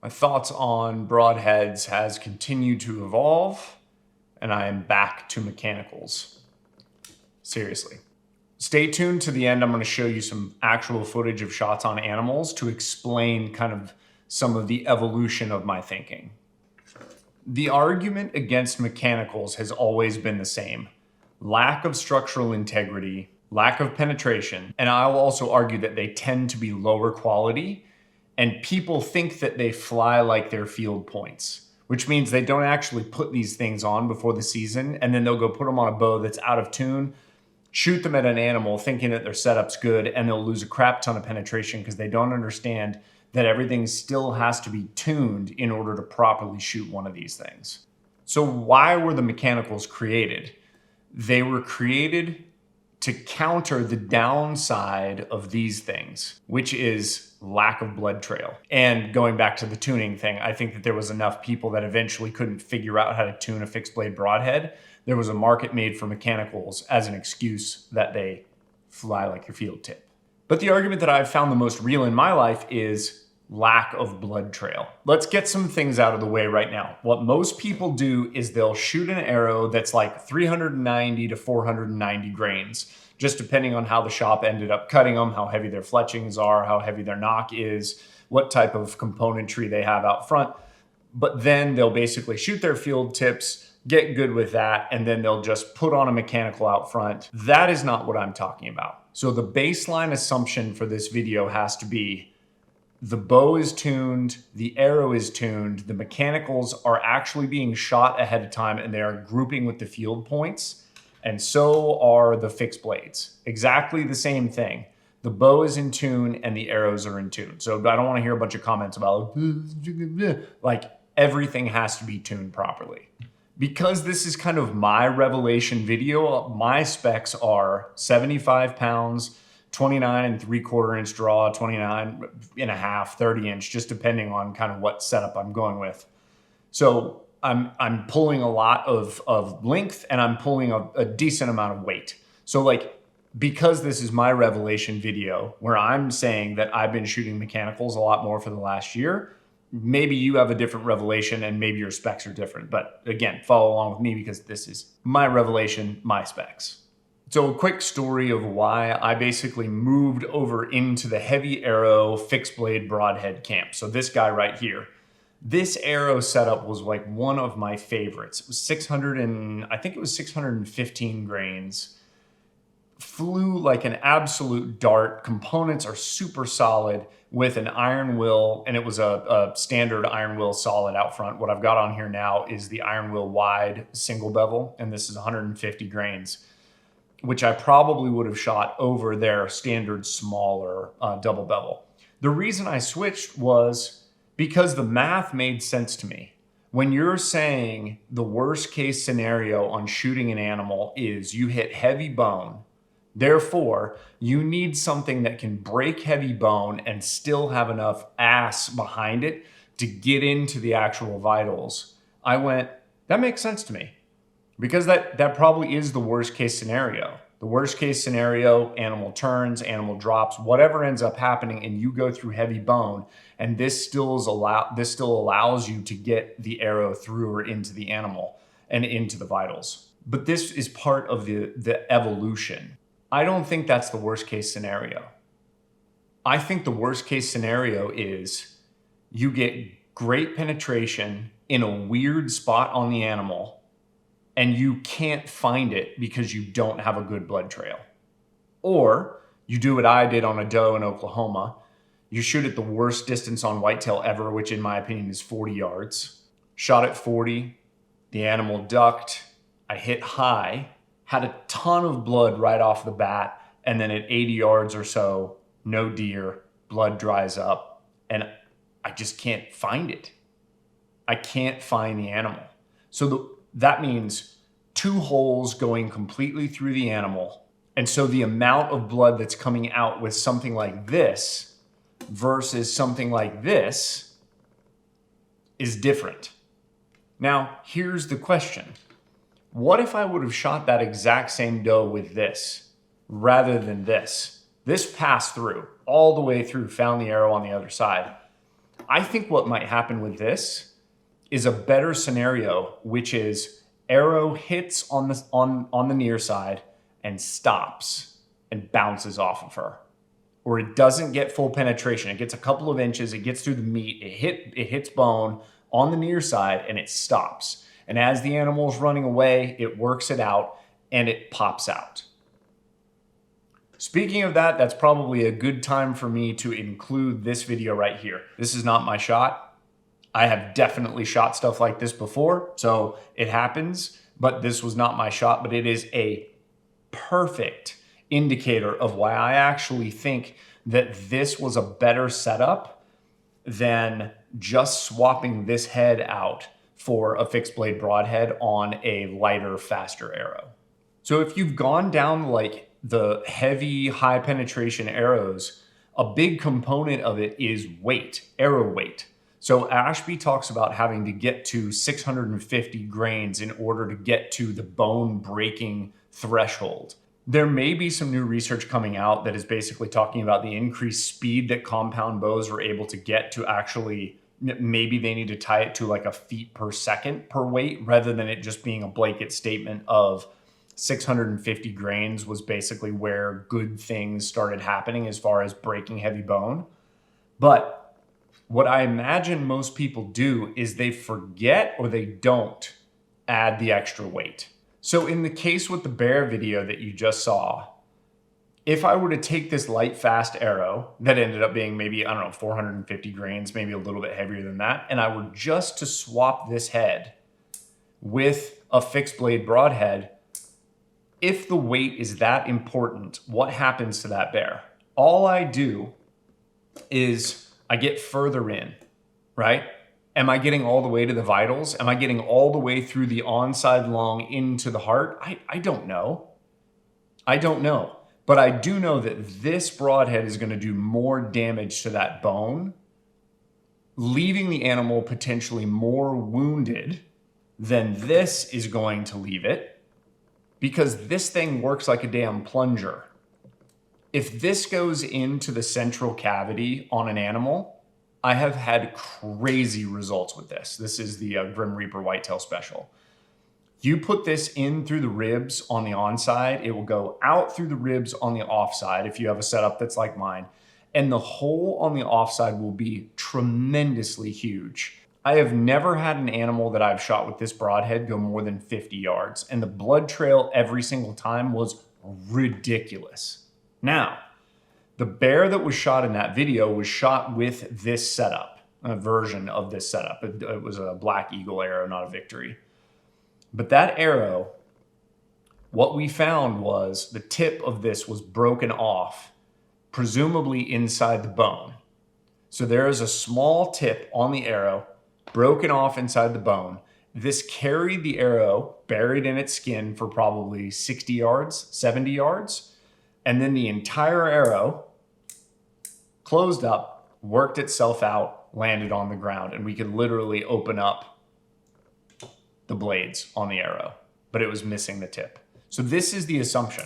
My thoughts on broadheads has continued to evolve, and I am back to mechanicals. Seriously. Stay tuned to the end. I'm going to show you some actual footage of shots on animals to explain kind of some of the evolution of my thinking. The argument against mechanicals has always been the same. Lack of structural integrity, lack of penetration, and I will also argue that they tend to be lower quality, and people think that they fly like they're field points, which means they don't actually put these things on before the season, and then they'll go put them on a bow that's out of tune, shoot them at an animal thinking that their setup's good, and they'll lose a crap ton of penetration because they don't understand that everything still has to be tuned in order to properly shoot one of these things. So why were the mechanicals created? They were created to counter the downside of these things, which is lack of blood trail. And going back to the tuning thing, I think that there was enough people that eventually couldn't figure out how to tune a fixed blade broadhead. There was a market made for mechanicals as an excuse that they fly like your field tip. But the argument that I've found the most real in my life is lack of blood trail. Let's get some things out of the way right now. What most people do is they'll shoot an arrow that's like 390 to 490 grains, just depending on how the shop ended up cutting them, how heavy their fletchings are, how heavy their knock is, what type of componentry they have out front. But then they'll basically shoot their field tips, get good with that, and then they'll just put on a mechanical out front. That is not what I'm talking about. So the baseline assumption for this video has to be the bow is tuned, the arrow is tuned, the mechanicals are actually being shot ahead of time and they are grouping with the field points, and so are the fixed blades. Exactly the same thing. The bow is in tune and the arrows are in tune. So I don't want to hear a bunch of comments about like everything has to be tuned properly. Because this is kind of my revelation video, my specs are 75 pounds, 29 3/4 inch draw, 29 and a half, 30 inch, just depending on kind of what setup I'm going with. So I'm pulling a lot of length and I'm pulling a decent amount of weight. So like, because this is my revelation video where I'm saying that I've been shooting mechanicals a lot more for the last year, maybe you have a different revelation and maybe your specs are different. But again, follow along with me because this is my revelation, my specs. So a quick story of why I basically moved over into the heavy arrow fixed blade broadhead camp. So this guy right here, this arrow setup was like one of my favorites. It was 615 grains. Flew like an absolute dart. Components are super solid with an iron will, and it was a standard iron will solid out front. What I've got on here now is the iron will wide single bevel, and this is 150 grains, which I probably would have shot over their standard smaller double bevel. The reason I switched was because the math made sense to me. When you're saying the worst case scenario on shooting an animal is you hit heavy bone, therefore you need something that can break heavy bone and still have enough ass behind it to get into the actual vitals, I went, that makes sense to me. Because that probably is the worst case scenario. The worst case scenario, animal turns, animal drops, whatever ends up happening, and you go through heavy bone, and this still allows you to get the arrow through or into the animal and into the vitals. But this is part of the evolution. I don't think that's the worst case scenario. I think the worst case scenario is you get great penetration in a weird spot on the animal, and you can't find it because you don't have a good blood trail. Or you do what I did on a doe in Oklahoma. You shoot at the worst distance on whitetail ever, which in my opinion is 40 yards. Shot at 40, the animal ducked, I hit high, had a ton of blood right off the bat, and then at 80 yards or so, no deer, blood dries up, and I just can't find it. I can't find the animal. So that means 2 holes going completely through the animal. And so the amount of blood that's coming out with something like this versus something like this is different. Now, here's the question. What if I would have shot that exact same doe with this rather than this? This passed through all the way through, found the arrow on the other side. I think what might happen with this is a better scenario, which is arrow hits on the near side and stops and bounces off of her. Or it doesn't get full penetration. It gets a couple of inches, it gets through the meat, it hits bone on the near side and it stops. And as the animal is running away, it works it out and it pops out. Speaking of that, that's probably a good time for me to include this video right here. This is not my shot. I have definitely shot stuff like this before, so it happens, but this was not my shot, but it is a perfect indicator of why I actually think that this was a better setup than just swapping this head out for a fixed blade broadhead on a lighter, faster arrow. So if you've gone down like the heavy, high penetration arrows, a big component of it is weight, arrow weight. So Ashby talks about having to get to 650 grains in order to get to the bone breaking threshold. There may be some new research coming out that is basically talking about the increased speed that compound bows are able to get to actually, maybe they need to tie it to like a feet per second per weight rather than it just being a blanket statement of 650 grains was basically where good things started happening as far as breaking heavy bone. But what I imagine most people do is they forget or they don't add the extra weight. So in the case with the bear video that you just saw, if I were to take this light, fast arrow that ended up being maybe, I don't know, 450 grains, maybe a little bit heavier than that, and I were just to swap this head with a fixed blade broadhead, if the weight is that important, what happens to that bear? All I do is I get further in, right? Am I getting all the way to the vitals? Am I getting all the way through the onside long into the heart? I don't know. I don't know. But I do know that this broadhead is going to do more damage to that bone, leaving the animal potentially more wounded than this is going to leave it, because this thing works like a damn plunger. If this goes into the central cavity on an animal, I have had crazy results with this. This is the Grim Reaper Whitetail Special. You put this in through the ribs on the onside, it will go out through the ribs on the offside if you have a setup that's like mine, and the hole on the offside will be tremendously huge. I have never had an animal that I've shot with this broadhead go more than 50 yards, and the blood trail every single time was ridiculous. Now, the bear that was shot in that video was shot with this setup, a version of this setup. It was a Black Eagle arrow, not a Victory. But that arrow, what we found was the tip of this was broken off, presumably inside the bone. So there is a small tip on the arrow, broken off inside the bone. This carried the arrow buried in its skin for probably 60 yards, 70 yards. And then the entire arrow closed up, worked itself out, landed on the ground. And we could literally open up the blades on the arrow, but it was missing the tip. So this is the assumption.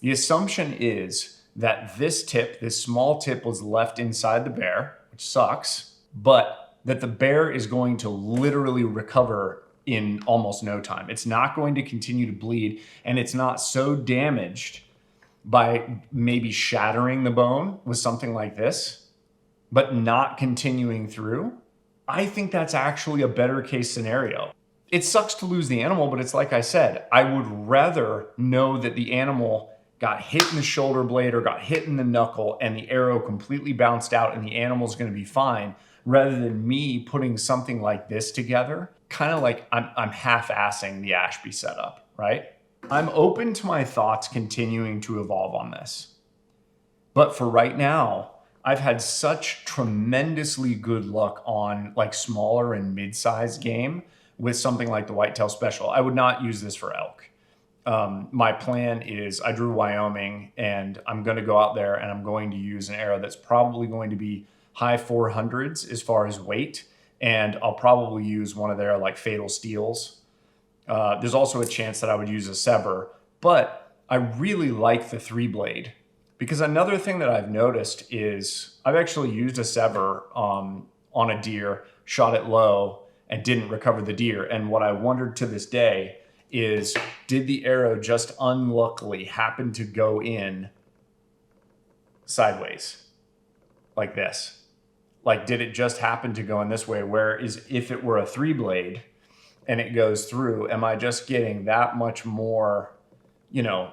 The assumption is that this tip, this small tip, was left inside the bear, which sucks, but that the bear is going to literally recover in almost no time. It's not going to continue to bleed, and it's not so damaged by maybe shattering the bone with something like this, but not continuing through. I think that's actually a better case scenario. It sucks to lose the animal, but it's like I said, I would rather know that the animal got hit in the shoulder blade or got hit in the knuckle and the arrow completely bounced out and the animal's going to be fine, rather than me putting something like this together, kind of like I'm half-assing the Ashby setup, right? I'm open to my thoughts continuing to evolve on this. But for right now, I've had such tremendously good luck on like smaller and mid-sized game with something like the Whitetail Special. I would not use this for elk. My plan is I drew Wyoming and I'm going to go out there and I'm going to use an arrow that's probably going to be high 400s as far as weight. And I'll probably use one of their like Fatal Steels. There's also a chance that I would use a Sever, but I really like the 3-blade, because another thing that I've noticed is I've actually used a Sever on a deer, shot it low, and didn't recover the deer. And what I wondered to this day is, did the arrow just unluckily happen to go in sideways like this? Like, did it just happen to go in this way? Whereas if it were a 3-blade and it goes through, am I just getting that much more,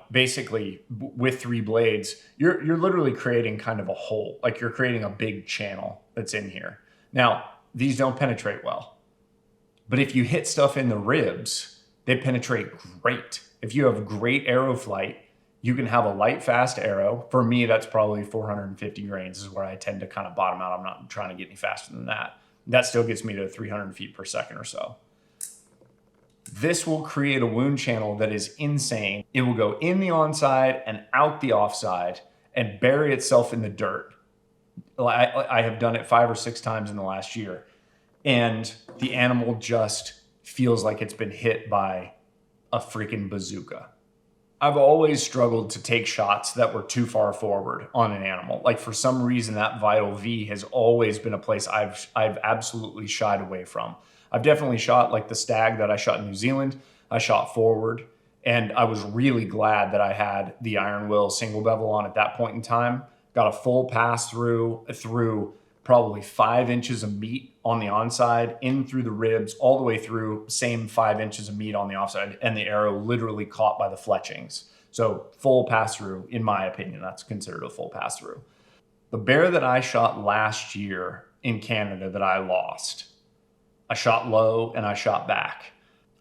basically with 3 blades, you're literally creating kind of a hole. Like, you're creating a big channel that's in here. Now, these don't penetrate well, but if you hit stuff in the ribs, they penetrate great. If you have great arrow flight, you can have a light, fast arrow. For me, that's probably 450 grains is where I tend to kind of bottom out. I'm not trying to get any faster than that. That still gets me to 300 feet per second or so. This will create a wound channel that is insane. It will go in the onside and out the offside and bury itself in the dirt. I have done it 5 or 6 times in the last year. And the animal just feels like it's been hit by a freaking bazooka. I've always struggled to take shots that were too far forward on an animal. Like, for some reason, that vital V has always been a place I've absolutely shied away from. I've definitely shot, like the stag that I shot in New Zealand, I shot forward, and I was really glad that I had the Iron Will single bevel on at that point in time. Got a full pass through probably 5 inches of meat on the onside, in through the ribs, all the way through, same 5 inches of meat on the offside, and the arrow literally caught by the fletchings. So full pass through, in my opinion, that's considered a full pass through. The bear that I shot last year in Canada that I lost, I shot low and I shot back.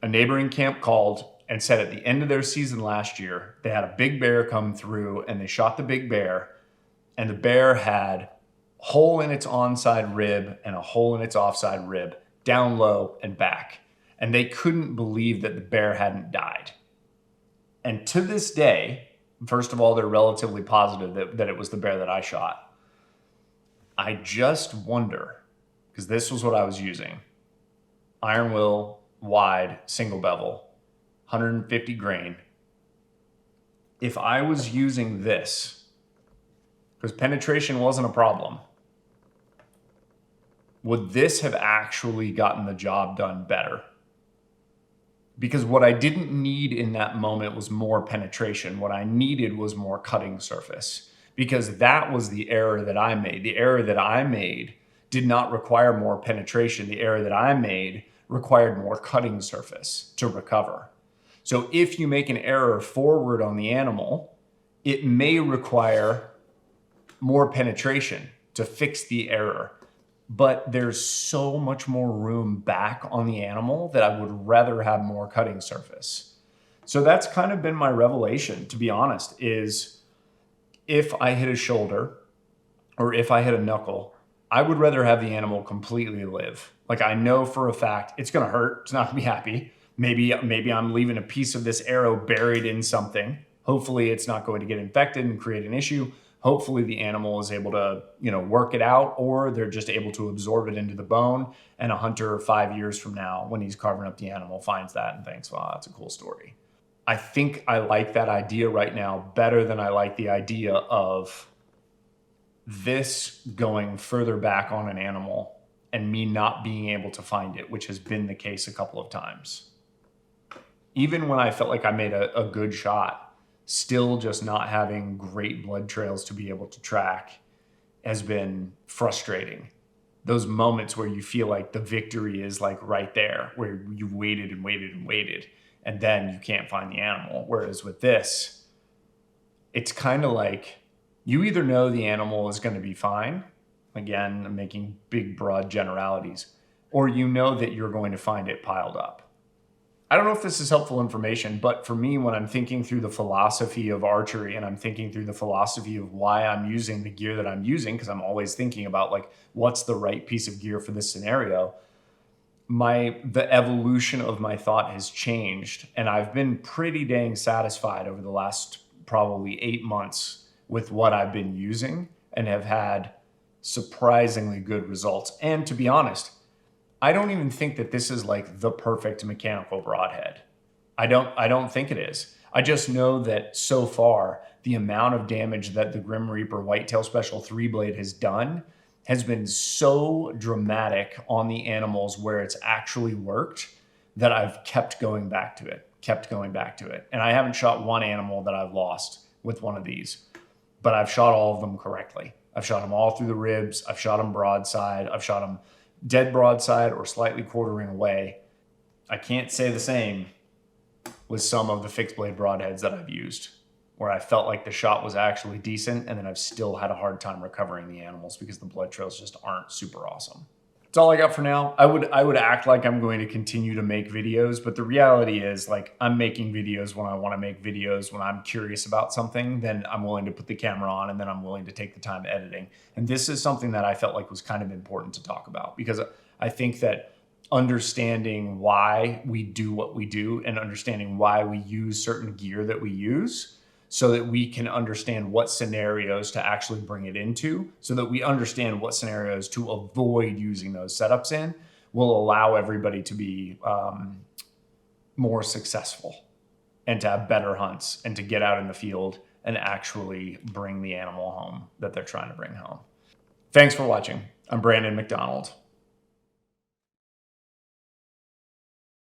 A neighboring camp called and said at the end of their season last year, they had a big bear come through and they shot the big bear, and the bear had hole in its onside rib and a hole in its offside rib, down low and back. And they couldn't believe that the bear hadn't died. And to this day, first of all, they're relatively positive that it was the bear that I shot. I just wonder, because this was what I was using. Iron Will, wide, single bevel, 150 grain. If I was using this, because penetration wasn't a problem, would this have actually gotten the job done better? Because what I didn't need in that moment was more penetration. What I needed was more cutting surface, because that was the error that I made. The error that I made did not require more penetration. The error that I made required more cutting surface to recover. So if you make an error forward on the animal, it may require more penetration to fix the error. But there's so much more room back on the animal that I would rather have more cutting surface. So that's kind of been my revelation, to be honest, is if I hit a shoulder or if I hit a knuckle, I would rather have the animal completely live. Like, I know for a fact it's going to hurt. It's not going to be happy. Maybe I'm leaving a piece of this arrow buried in something. Hopefully it's not going to get infected and create an issue. Hopefully the animal is able to, work it out, or they're just able to absorb it into the bone. And a hunter 5 years from now, when he's carving up the animal, finds that and thinks, wow, that's a cool story. I think I like that idea right now better than I like the idea of this going further back on an animal and me not being able to find it, which has been the case a couple of times. Even when I felt like I made a good shot, still just not having great blood trails to be able to track has been frustrating. Those moments where you feel like the victory is like right there, where you waited and waited and waited, and then you can't find the animal. Whereas with this, it's kind of like you either know the animal is going to be fine. Again, I'm making big, broad generalities. Or you know that you're going to find it piled up. I don't know if this is helpful information, but for me, when I'm thinking through the philosophy of archery and I'm thinking through the philosophy of why I'm using the gear that I'm using, because I'm always thinking about like, what's the right piece of gear for this scenario, the evolution of my thought has changed. And I've been pretty dang satisfied over the last probably 8 months with what I've been using and have had surprisingly good results. And to be honest, I don't even think that this is like the perfect mechanical broadhead. I don't think it is. I just know that so far, the amount of damage that the Grim Reaper Whitetail Special 3-blade has done has been so dramatic on the animals where it's actually worked that I've kept going back to it, And I haven't shot one animal that I've lost with one of these, but I've shot all of them correctly. I've shot them all through the ribs. I've shot them broadside. I've shot them dead broadside or slightly quartering away. I can't say the same with some of the fixed blade broadheads that I've used, where I felt like the shot was actually decent, and then I've still had a hard time recovering the animals because the blood trails just aren't super awesome. That's all I got for now. I would act like I'm going to continue to make videos, but the reality is, like, I'm making videos when I want to make videos. When I'm curious about something, then I'm willing to put the camera on, and then I'm willing to take the time editing. And this is something that I felt like was kind of important to talk about, because I think that understanding why we do what we do and understanding why we use certain gear that we use, so that we can understand what scenarios to actually bring it into, so that we understand what scenarios to avoid using those setups in, will allow everybody to be more successful and to have better hunts and to get out in the field and actually bring the animal home that they're trying to bring home. Thanks for watching. I'm Brandon McDonald.